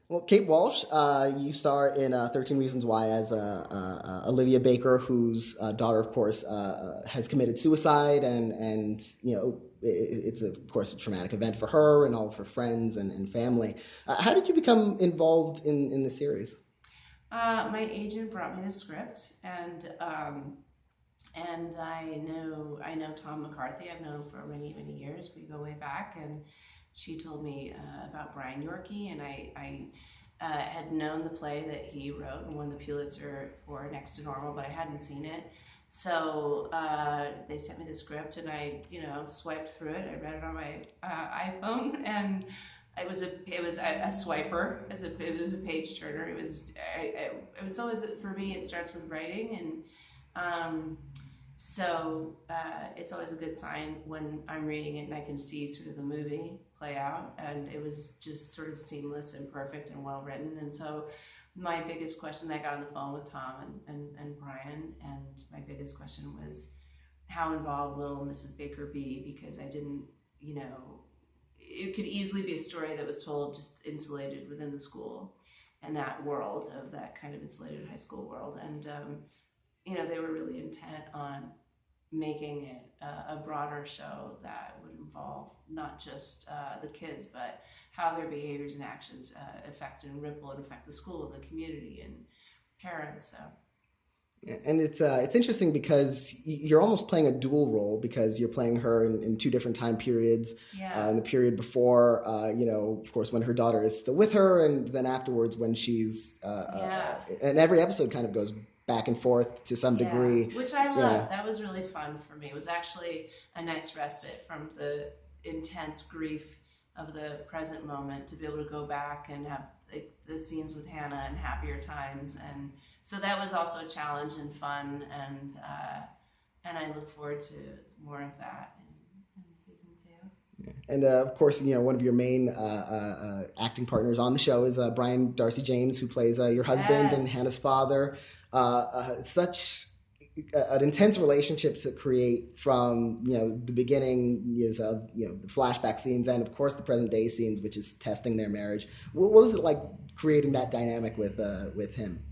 Well, Kate Walsh, you star in 13 Reasons Why as Olivia Baker, whose daughter, of course, has committed suicide, and it's of course a traumatic event for her and all of her friends and family. How did you become involved in the series? My agent brought me the script, and I know Tom McCarthy. I've known him for many years. We go way back, and she told me about Brian Yorkie, and I had known the play that he wrote and won the Pulitzer for Next to Normal, but I hadn't seen it. So they sent me the script, and I swiped through it. I read it on my iPhone, and it was a swiper, it was a page turner. It's always, for me, it starts with writing, and it's always a good sign when I'm reading it and I can see sort of the movie play out. And it was just sort of seamless and perfect and well written. And so my biggest question, I got on the phone with Tom and Brian, and my biggest question was, how involved will Mrs. Baker be? Because I didn't, you know, it could easily be a story that was told just insulated within the school and that world of that kind of insulated high school world. And they were really intent on making it a broader show that would involve not just the kids, but how their behaviors and actions affect and ripple and affect the school, the community, and parents. So And it's interesting because you're almost playing a dual role because you're playing her in two different time periods. yeah, In the period before, of course, when her daughter is still with her, and then afterwards when she's, yeah, and every episode kind of goes back and forth to some yeah, degree. which I Yeah, loved. That was really fun for me. It was actually a nice respite from the intense grief of the present moment to be able to go back and have like the scenes with Hannah and happier times. And so that was also a challenge and fun, and I look forward to more of that in season two. and of course, one of your main acting partners on the show is Brian Darcy James, who plays your husband and Yes. Hannah's father. Such an intense relationship to create from the beginning years of the flashback scenes and of course the present day scenes, which is testing their marriage. What was it like creating that dynamic with him?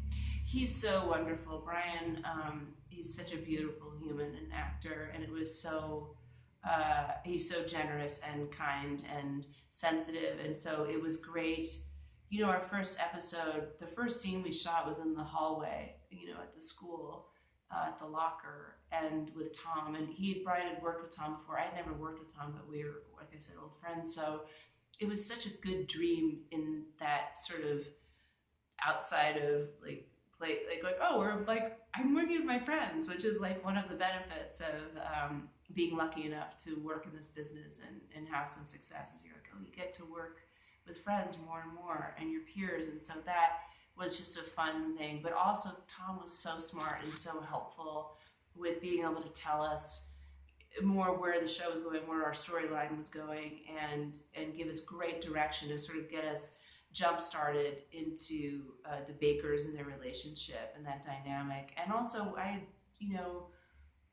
He's so wonderful, Brian. He's such a beautiful human and actor, and it was so. He's so generous and kind and sensitive, and so it was great. Our first episode, the first scene we shot was in the hallway, at the school, at the locker, and with Tom. And Brian had worked with Tom before. I had never worked with Tom, but we were, like I said, old friends. So it was such a good dream in that sort of outside of like play, like oh, we're like, I'm working with my friends, which is like one of the benefits of being lucky enough to work in this business and have some success. Is you're like, oh, you get to work with friends more and more and your peers, and so that was just a fun thing. But also Tom was so smart and so helpful with being able to tell us more where the show was going, where our storyline was going, and give us great direction to sort of get us jump started into the Bakers and their relationship and that dynamic. And also, I don't know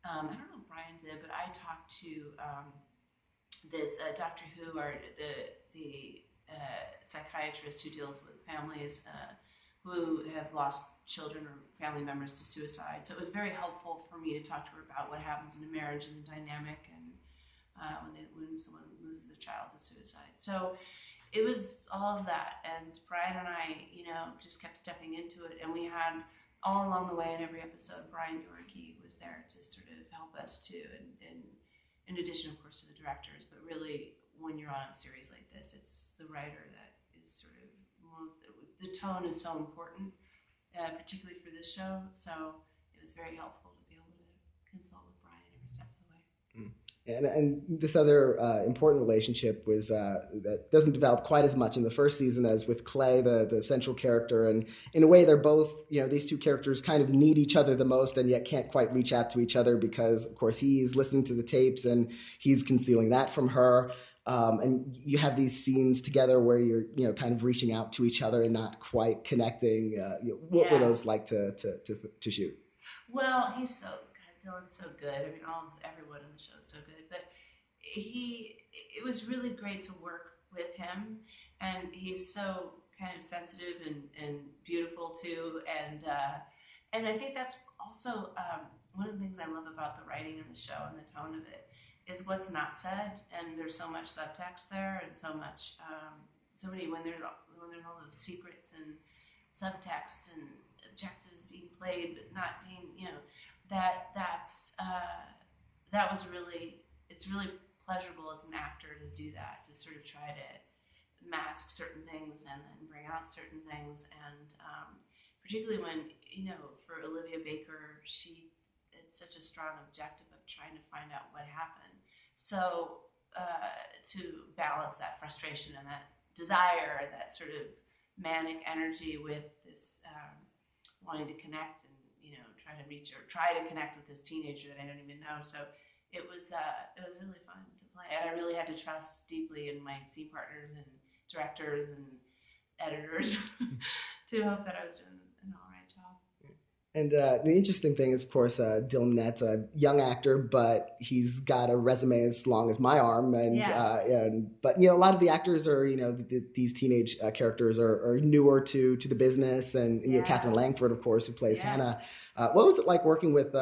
if Brian did, but I talked to this Doctor Who, or the psychiatrist who deals with families who have lost children or family members to suicide. So it was very helpful for me to talk to her about what happens in a marriage and the dynamic, and when someone loses a child to suicide. So it was all of that, and Brian and I, just kept stepping into it, and we had all along the way in every episode, Brian Yorkie was there to sort of help us too, and in addition, of course, to the directors. But really, when you're on a series like this, it's the writer that is sort of the tone is so important, particularly for this show. So it was very helpful to be able to consult with Brian every step of the way. And this other important relationship was that doesn't develop quite as much in the first season as with Clay, the central character. And in a way, they're both, these two characters kind of need each other the most and yet can't quite reach out to each other because, of course, he's listening to the tapes and he's concealing that from her. And you have these scenes together where you're, kind of reaching out to each other and not quite connecting. What were Yeah. those like to shoot? Well, Dylan's so good. I mean, everyone in the show is so good. But it was really great to work with him, and he's so kind of sensitive and beautiful too, and I think that's also one of the things I love about the writing of the show and the tone of it is what's not said, and there's so much subtext there, and so much so many when there's all those secrets and subtext and objectives being played but not being, that was really, it's really pleasurable as an actor to do that, to sort of try to mask certain things and then bring out certain things. And particularly when, for Olivia Baker, she had such a strong objective of trying to find out what happened. So to balance that frustration and that desire, that sort of manic energy with this wanting to connect and try to reach or try to connect with this teenager that I don't even know. So it was really fun to play, and I really had to trust deeply in my scene partners and directors and editors to hope that I was doing an all right job. And the interesting thing is, of course, Dylan Minnette's a young actor, but he's got a resume as long as my arm. But a lot of the actors are, these teenage characters are newer to the business, and Katherine Langford, of course, who plays Hannah. What was it like working with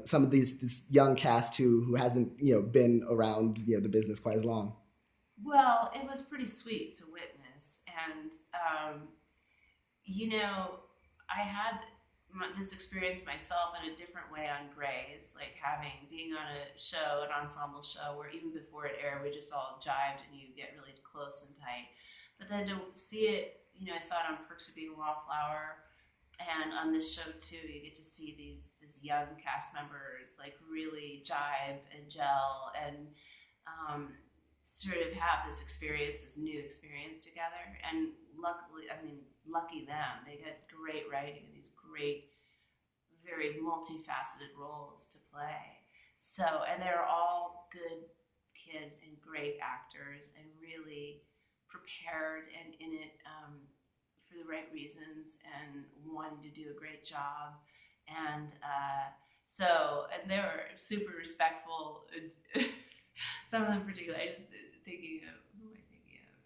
some of this young cast who hasn't been around the business quite as long? Well, it was pretty sweet to witness, and I had this experience myself in a different way on Grey's, like being on a show, an ensemble show, where even before it aired, we just all jived and you get really close and tight. But then to see it, I saw it on Perks of Being a Wallflower, and on this show too, you get to see these young cast members like really jive and gel and sort of have this experience, this new experience together. And lucky them, they got great writing and these great, very multifaceted roles to play. So, and they're all good kids and great actors and really prepared and in it for the right reasons and wanting to do a great job. And and they were super respectful. Some of them particularly, I just thinking of who am I thinking of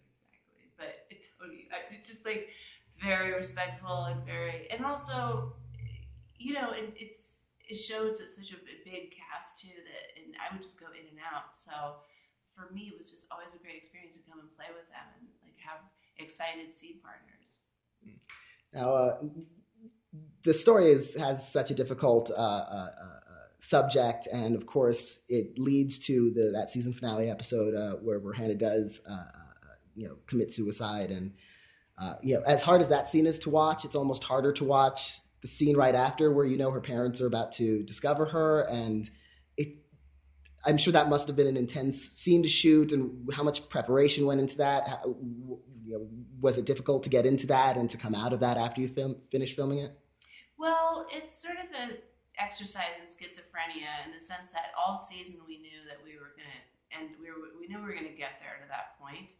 exactly, but Tony, it's just like very respectful and and also, it shows it's such a big cast too and I would just go in and out. So for me, it was just always a great experience to come and play with them and like have excited scene partners. Now, the story has such a difficult subject, and of course, it leads to that season finale episode where Hannah does, commit suicide. And as hard as that scene is to watch, it's almost harder to watch the scene right after, where her parents are about to discover her, and I'm sure that must have been an intense scene to shoot. And how much preparation went into that? Was it difficult to get into that and to come out of that after you finish filming it? Well, it's sort of an exercise in schizophrenia in the sense that all season we knew that we were gonna, and we knew we were gonna get there to that point.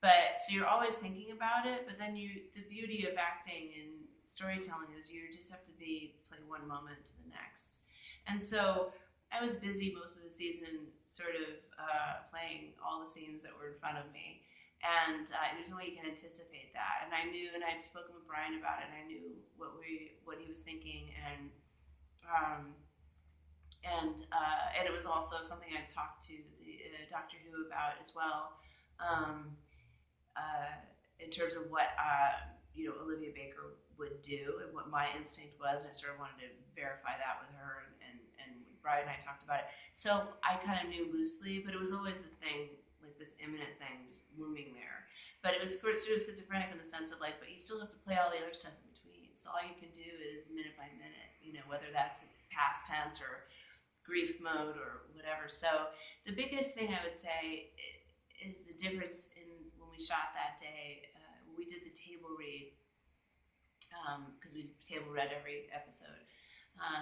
But so you're always thinking about it. But then the beauty of acting and storytelling is you just have to play one moment to the next. And so I was busy most of the season, sort of playing all the scenes that were in front of me. And there's no way you can anticipate that. And I knew, and I'd spoken with Brian about it. And I knew what he was thinking, and it was also something I talked to the Doctor Who about as well, in terms of what Olivia Baker would do and what my instinct was. And I sort of wanted to verify that with her, and Brian and I talked about it. So I kind of knew loosely, but it was always the thing, like this imminent thing just looming there. But it was sort of schizophrenic in the sense of like, but you still have to play all the other stuff in between. So all you can do is minute by minute, whether that's past tense or grief mode or whatever. So the biggest thing I would say is the difference in when we shot that day. We did the table read because we table read every episode,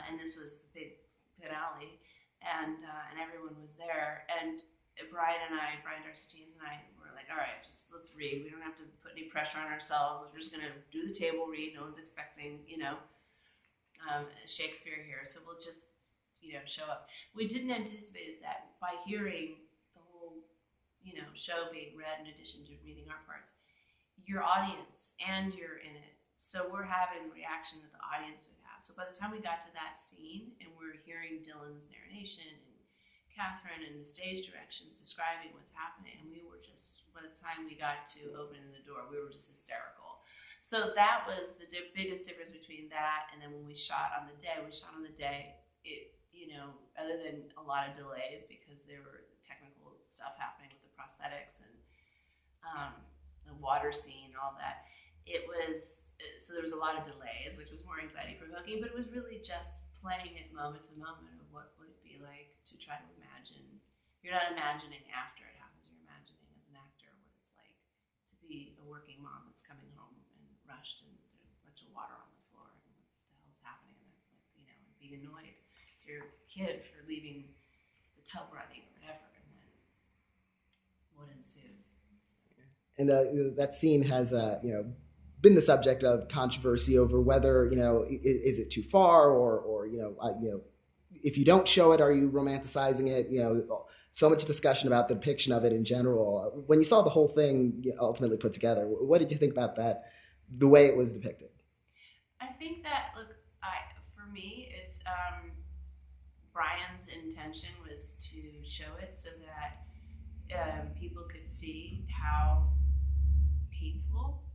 and this was the big finale, and everyone was there. And Brian Darcy James and I were like, all right, just let's read. We don't have to put any pressure on ourselves. We're just gonna do the table read. No one's expecting, Shakespeare here, so we'll just, show up. We didn't anticipate is that by hearing the whole, show being read in addition to reading our parts, your audience and you're in it. So we're having the reaction that the audience would have. So by the time we got to that scene and we're hearing Dylan's narration and Katherine and the stage directions describing what's happening, and we were just, by the time we got to opening the door, we were just hysterical. So that was the biggest difference between that and then when we shot on the day. We shot on the day. Other than a lot of delays because there were technical stuff happening with the prosthetics and the water scene, all that. It was so there was a lot of delays, which was more anxiety provoking, but it was really just playing it moment to moment of what would it be like to try to imagine. You're not imagining after it happens, you're imagining as an actor what it's like to be a working mom that's coming home and rushed and there's a bunch of water on the floor and what the hell's happening and being annoyed with your kid for leaving the tub running or whatever, and then what ensues. And that scene has been the subject of controversy over whether is it too far or if you don't show it, are you romanticizing it? So much discussion about the depiction of it in general. When you saw the whole thing ultimately put together, what did you think about that? The way it was depicted. I think that for me, it's Brian's intention was to show it so that people could see how painful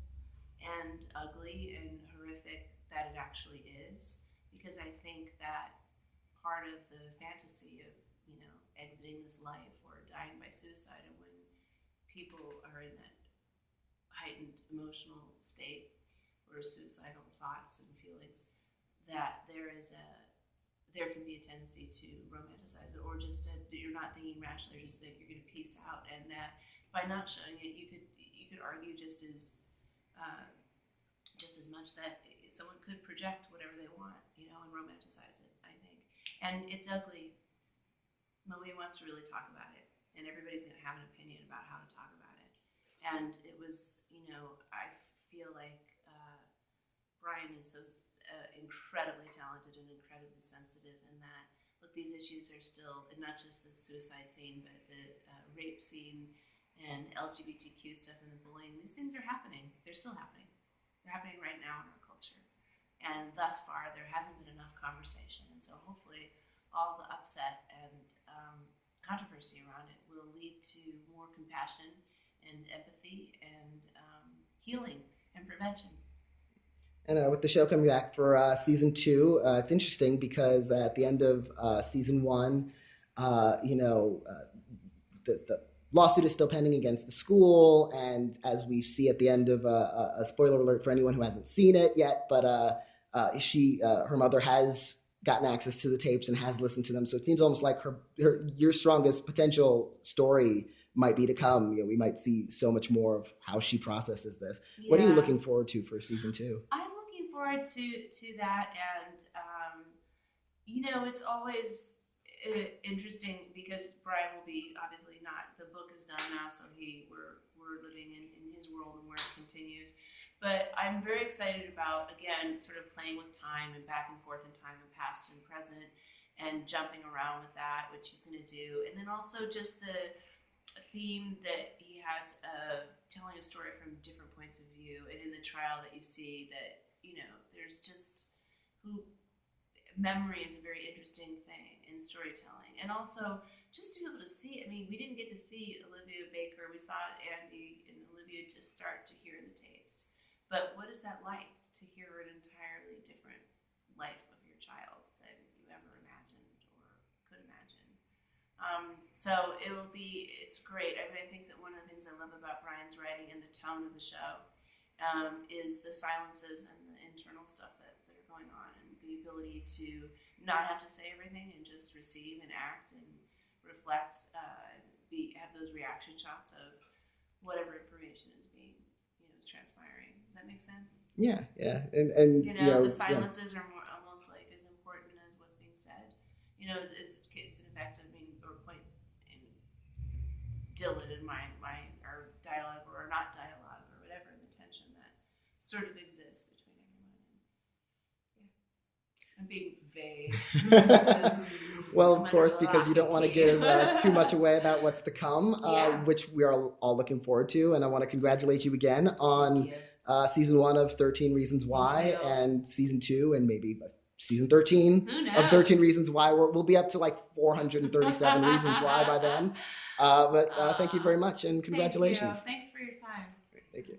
and ugly and horrific that it actually is. Because I think that part of the fantasy of exiting this life or dying by suicide, and when people are in that heightened emotional state or suicidal thoughts and feelings, that there can be a tendency to romanticize it, or just you're not thinking rationally, or just that you're going to peace out, and that by not showing it, you could argue uh, just as much that someone could project whatever they want, and romanticize it. I think, and it's ugly. Nobody wants to really talk about it, and everybody's going to have an opinion about how to talk about it. And it was, I feel like Brian is so incredibly talented and incredibly sensitive in that, look, these issues are still, and not just the suicide scene, but the rape scene and LGBTQ stuff and the bullying. These things are happening. They're still happening. They're happening right now in our culture. And thus far, there hasn't been enough conversation. And so hopefully, all the upset and controversy around it will lead to more compassion and empathy and healing and prevention. And with the show coming back for season two, it's interesting because at the end of season one, the lawsuit is still pending against the school, and as we see at the end of a spoiler alert for anyone who hasn't seen it yet, but her mother has gotten access to the tapes and has listened to them. So it seems almost like your strongest potential story might be to come. We might see so much more of how she processes this. Yeah. What are you looking forward to for season two? I'm looking forward to that, and it's always interesting because Brian will be obviously not. The book is done now, so we're living in his world and where it continues. But I'm very excited about, again, sort of playing with time and back and forth in time and past and present and jumping around with that, which he's going to do. And then also just the theme that he has of telling a story from different points of view. And in the trial that you see that, there's just who memory is a very interesting thing in storytelling. And also just to be able to see, we didn't get to see Olivia Baker. We saw Andy and Olivia just start to hear the tapes. But what is that like to hear an entirely different life of your child than you ever imagined or could imagine? So it's great. I think that one of the things I love about Brian's writing and the tone of the show is the silences and the internal stuff that are going on, and the ability to not have to say everything and just receive and act and reflect, have those reaction shots of whatever information is transpiring. Does that make sense? Yeah, yeah, and the silences are more almost like as important as what's being said. Is an effect of or point in Dylan and our dialogue or not dialogue or whatever, and the tension that sort of exists between everyone. And, yeah. I'm being vague because Well, I'm of under course, a because you lock don't and want to key. give too much away about what's to come, Yeah. which we are all looking forward to. And I want to congratulate you again Thank on you. season 1 of 13 Reasons Thank Why, you. and season 2, and maybe season 13 Who of 13 knows? Reasons Why. We'll be up to like 437 Reasons Why by then. But thank you very much, and Thank you. congratulations. Thanks for your time. Thank you.